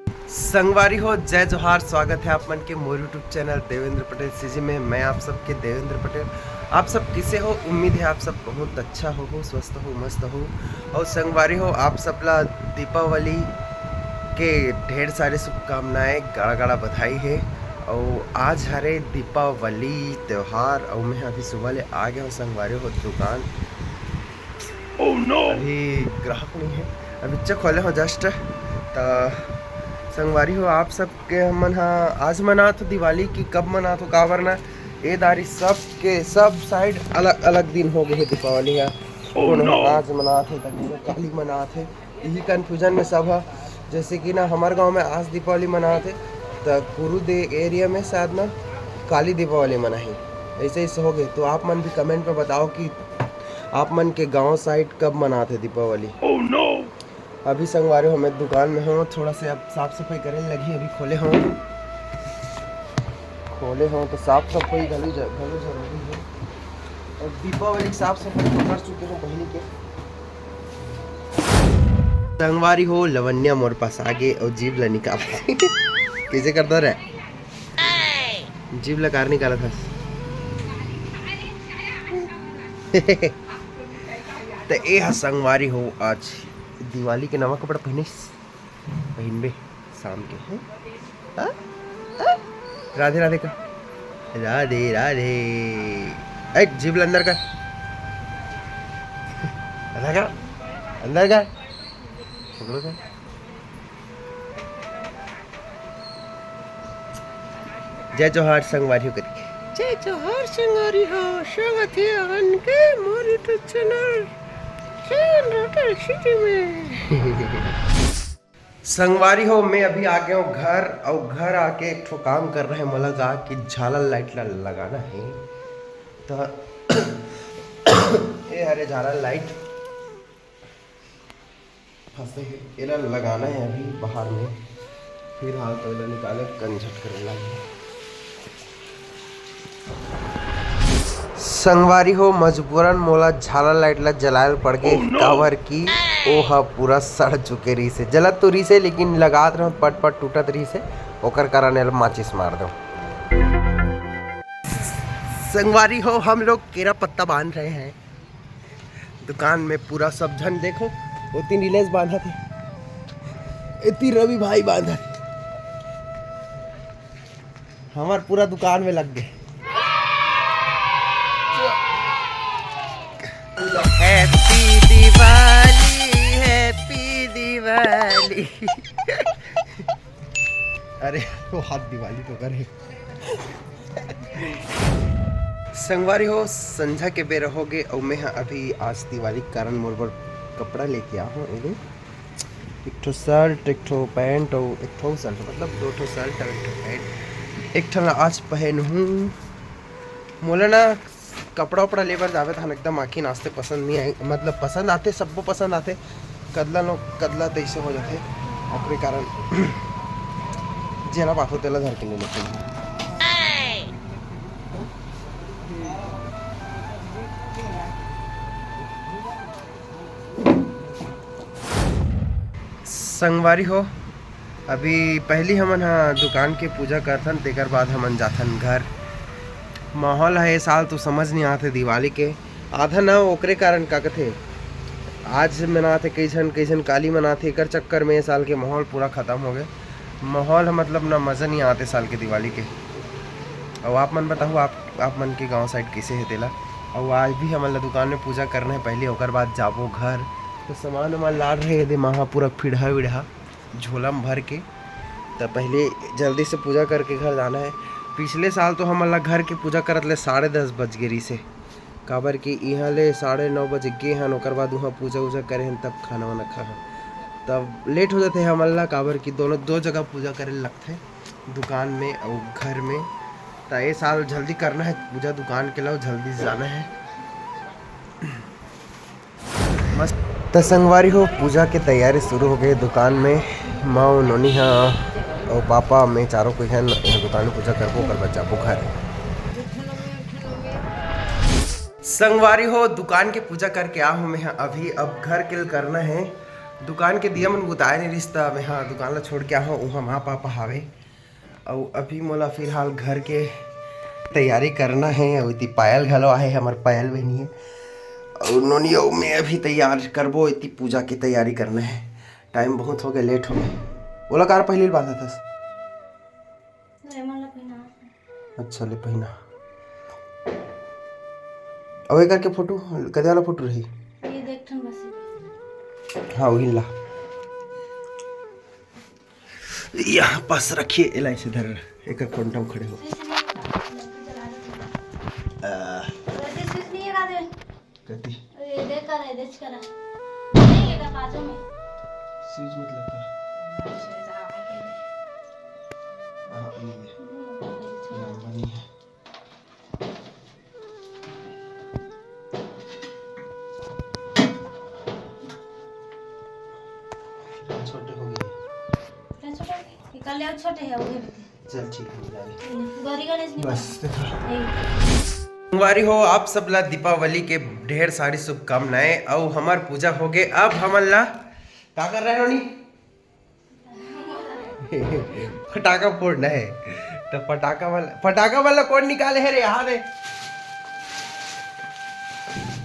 संगवारी हो, जय जोहार। स्वागत है आप मन के मोर YouTube channel Devendra Patel CG में। मैं आप सबके देवेंद्र पटेल। आप सब किसे हो? उम्मीद है आप सब बहुत अच्छा हो, स्वस्थ हो, मस्त हो। और संगवारी हो, आप सबला दीपावली के ढेर सारे शुभकामनाएं, गाड़ा गाड़ा बधाई है। और आज हरे दीपावली त्यौहार और मैं अभी सुबह ले आ गया हूँ संगवारी हो दुकान। अभी ग्राहक नहीं है, अभी चेक खोले हो जस्ट। तो संगवारी हो, आप सबके हमन हाँ आज मना तो दिवाली की कब मना तो का वरना ये दारी सब के सब साइड अलग अलग दिन हो गए है दीपावली का। आज मना थे तो काली मना थे, यही कन्फ्यूजन में सब है। जैसे कि ना हमारे गांव में आज दीपावली मना थे तो कुरुदे एरिया में शायद ना काली दीपावली मनाही, ऐसे ऐसे हो गए। तो आप मन भी कमेंट में बताओ कि आप मन के गांव साइड कब मनाते दीपावली। अभी संगवारी हो मैं दुकान में हूँ, थोड़ा से अब साफ सफाई करने लगी। अभी खोले हों तो साफ सफाई घलो जरूरी है। और दीपावली की साफ सफाई तो कर चुके हैं बहनी के। संगवारी हो, लवन्या मोर पास आगे और जीभ ला निकाल कैसे करता रहे, जीभ ला कार निकाला था। तो ये संगवारी हो, आज दिवाली के नवा कपड़ा पहनबे शाम के हैं। हाँ? हाँ? राधे राधे का राधे राधे। जीभ अंदर का अंदर का पकड़ो का। जय जोहार संगवारी हो करके। जय जोहार संगवारी हो, स्वागत है अपन के मोर यूट्यूब चैनल संगवारी हो, मैं अभी आ गया हूँ घर। और घर आके एक ठो काम कर रहे हैं, मला कहा कि झालर लाइट लगाना है। तो ये हरे झालर लाइट फंसे है, ये लगाना है अभी बाहर में। फिर हाल तो निकाले कंझट कर लगे। संगवारी हो, मजबूरन मोला झालर लाइट ला जलायल पड़ गए। काबर की ओहा पूरा सड़ चुके रही से, जलत तो रही से लेकिन लगात रहा पट पट टूटत रही से, ओकर कारण माचिस मार दो। संगवारी हो, हम लोग केरा पत्ता बांध रहे हैं दुकान में। पूरा सब जन देखो, वो तीन रिलेज बांधा थे, इतनी रवि भाई बांधा थे, हमार पूरा दुकान में लग गए। Happy Diwali, happy Diwali. अरे वो हाथ दिवाली तो करे। संगवारी हो, संझा के बेर हो गए और मैं अभी आज दिवाली के कारण मोर बर कपड़ा लेके आया हूँ। एक ठो शर्ट, एक ठो पैंट और एक ठो शर्ट, मतलब दो ठो शर्ट और एक ठो पैंट। एक ठो आज पहन हूँ। मोला ना कपड़ा उपड़ा लेबर जावे तो हम एकदम आखी नाश्ते पसंद नहीं आए, मतलब पसंद आते, सबको पसंद आते। कदला तैसे हो जाते, अपने कारण जेला बात होते घर के ले लेते हैं। संगवारी हो, अभी पहली हमन हाँ दुकान के पूजा करथन, तेकर बाद हमन जाथन घर। माहौल है ये साल तो समझ नहीं आते दिवाली के, आधा ना ओकरे कारण का कथे आज मनाते कैसन काली मनाते, एकर चक्कर में ये साल के माहौल पूरा ख़त्म हो गए। माहौल मतलब ना मज़ा नहीं आते साल के दिवाली के। और आप मन बताओ, आप मन के गांव साइड कैसे है तेला। और आज भी हमारे दुकान में पूजा करना है पहले, ओकर बाद जाबो घर। तो सामान वामान लाड़ रहे दे महा पूरा फिढ़ा विढ़ा झोला में भर के, तो पहले जल्दी से पूजा करके घर जाना है। पिछले साल तो हम अल्लाह घर के पूजा करत ले 10:30 बज गए रही से, काबर कि यहाँ ले 9:30 बजे गए हैं, ओकर बाद वहाँ पूजा वूजा करे हैं, तब खाना वाना खा हैं, तब लेट हो जाते हैं हम अल्लाह। काबर की दोनों दो जगह पूजा करे लगते हैं, दुकान में और घर में। तो ये साल जल्दी करना है पूजा दुकान के लिए, जल्दी से जाना है मस्त। तो संगवारी हो, पूजा की तैयारी शुरू हो गई दुकान में। माँ नोनी हाँ और पापा मैं चारों को यहाँ दुकान में पूजा करबो, कर बाद जाबो घर। संगवारी हो, दुकान की पूजा करके आ हूँ मैं अभी। अब घर के लिए करना है दुकान के दिया मन बुताए नहीं रिश्ता में। हाँ दुकान ला छोड़ के आहो वहाँ माँ पापा हावे और अभी मोला फिलहाल घर के तैयारी करना है। और इतनी पायल घलो आहे हमार पायल बहनी है और नोनियो में अभी तैयार करबो। इतनी पूजा की तैयारी करना है। टाइम बहुत हो गया, लेट हो गया। बोला कार पहली बात था। अच्छा ले पहना अब एक करके फोटो कदे वाला फोटो रही ये देखथन बस। हाँ वही ला यहाँ पास रखिए। एला ऐसे धर एक कोंटा खड़े हो। कति ये देख कर देख कर नहीं ये बाजू में स्विच मत लगा। हां ये लंबा नहीं है। छोटे हो गए क्या छोटे निकाल ले छोटे है वो चल ठीक है गौरी गणेश बस। सोमवारी हो आप सब ला दीपावली के ढेर सारी शुभकामनाएं। और हमार पूजा हो गए। अब हमन ला क्या कर रहे हैं रोनी? पटाखा फोड़ना है। तो पटाखा वाला कौन निकाले है रे? यहाँ रे।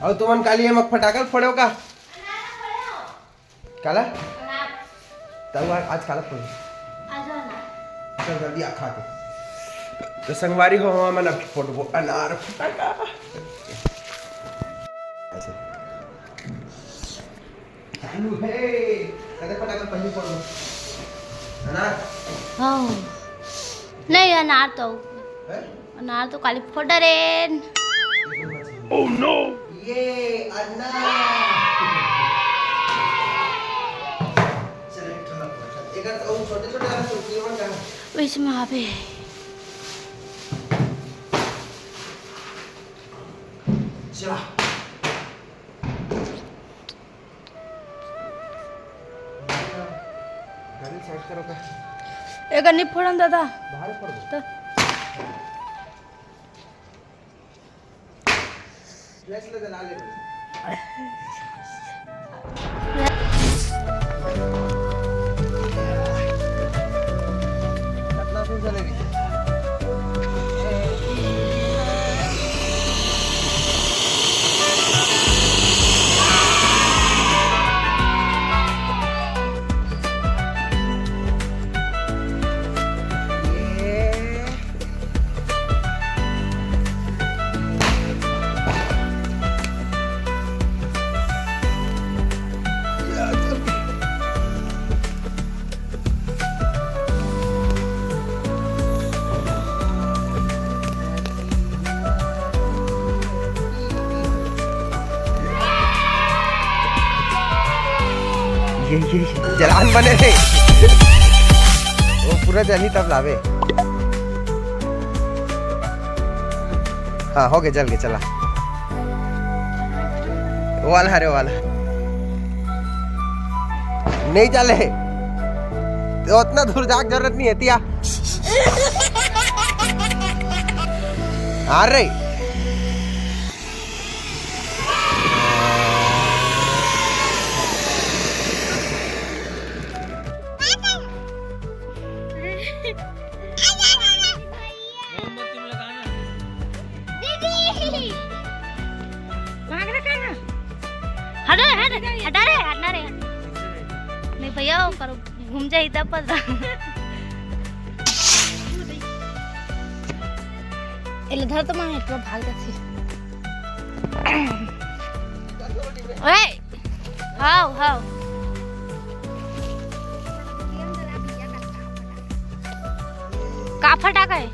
और तुमन काली हम पटाखा फोड़ो का काला तब आज काला फोड़ो चल जल्दी आ खा के। तो संगवारी हो हम मन फोड़बो अनार फटाका। ऐसे चालू है कदे फटाका पहले फोड़ो अनार। हां नहीं अनार तो काली फोड़ रे। ओह नो ये अनार चल एक छोटे छोटे वाला सुर्खी मन का वैसे में आवे चला गाड़ी साइड करो का एक नहीं फोड़न दादा बाहर फोड़ दो। फ्लैश ले जला ले कितना फिर चलेगी? ये जलान बने रे। वो पूरा जल ही तब लावे। हाँ हो गए जल के चला वो वाला हरे वाला नहीं चले तो उतना दूर जाके जरूरत नहीं है तिया। आ रही हटा रे नहीं भैया करो घूम जाए तब पता इले धर तो मां तो भाग जाती ओए हाउ हाउ का फटाका है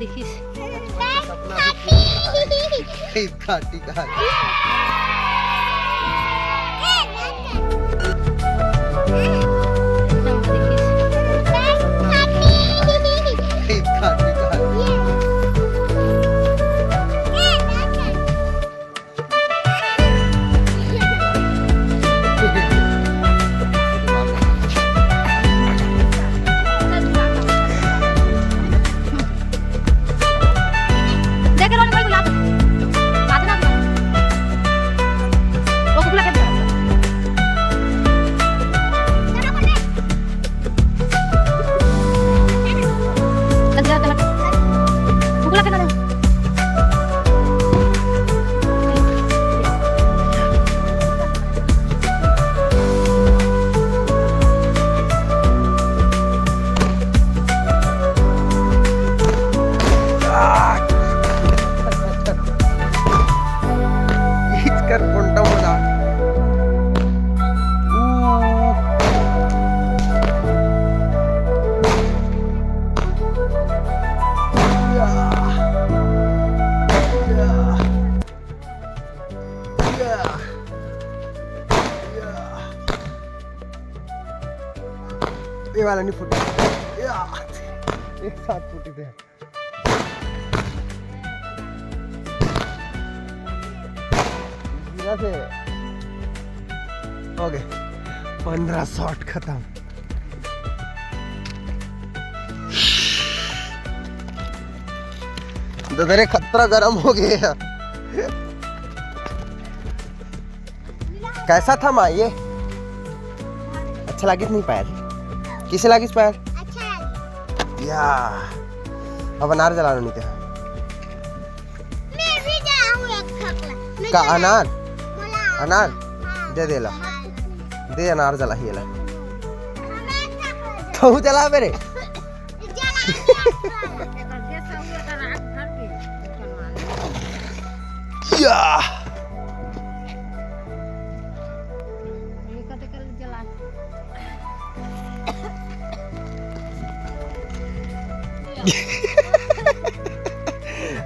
देखिस काटी का वाला नहीं फूटा, एक साथ फूटे थे। से हो गए 15 शॉट खत्म। ददरे खतरा गरम हो गया। कैसा था माँ ये? अच्छा लागिस नहीं पायल? किसे लागिस पायल? अच्छा या अब अनार जलाना नहीं थे। मैं भी जाऊँ एक खकला का अनार? मला अनार दे दे ला, दे अनार जला ही ला। तू जला मेरे या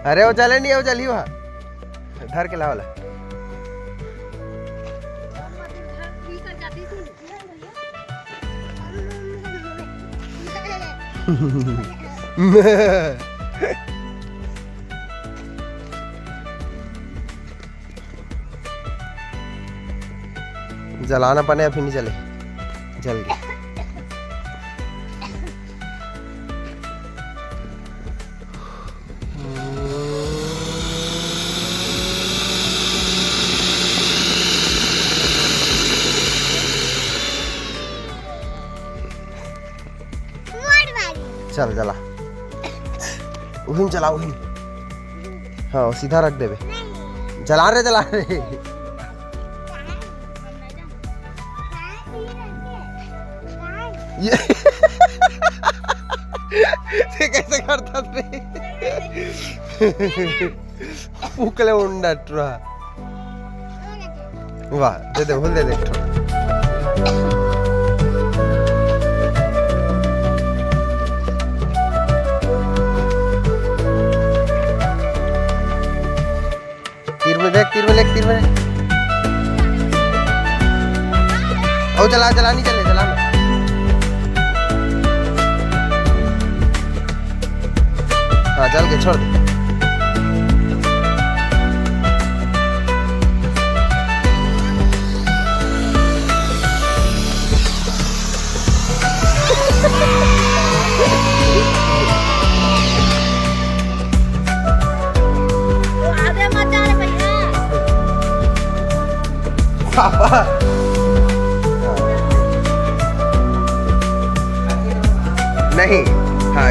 अरे वो चले नहीं, वो चली वहाँ धर के लाओ ला। जलाना पड़े फिर नहीं चले, जल गए। चल जला, उहिन चला उहिन। हाँ सीधा रख देवे। जला रहे जला रहे। ये ते कैसे करता थे? फूकले उंडा ट्रा। वाह दे दे बोल दे दे। तीर में देख, तीर में लेक, तीर में। ओ चला चला नहीं चले, चला ना। हाँ चल के छोड़ दे। पापा नहीं, हाँ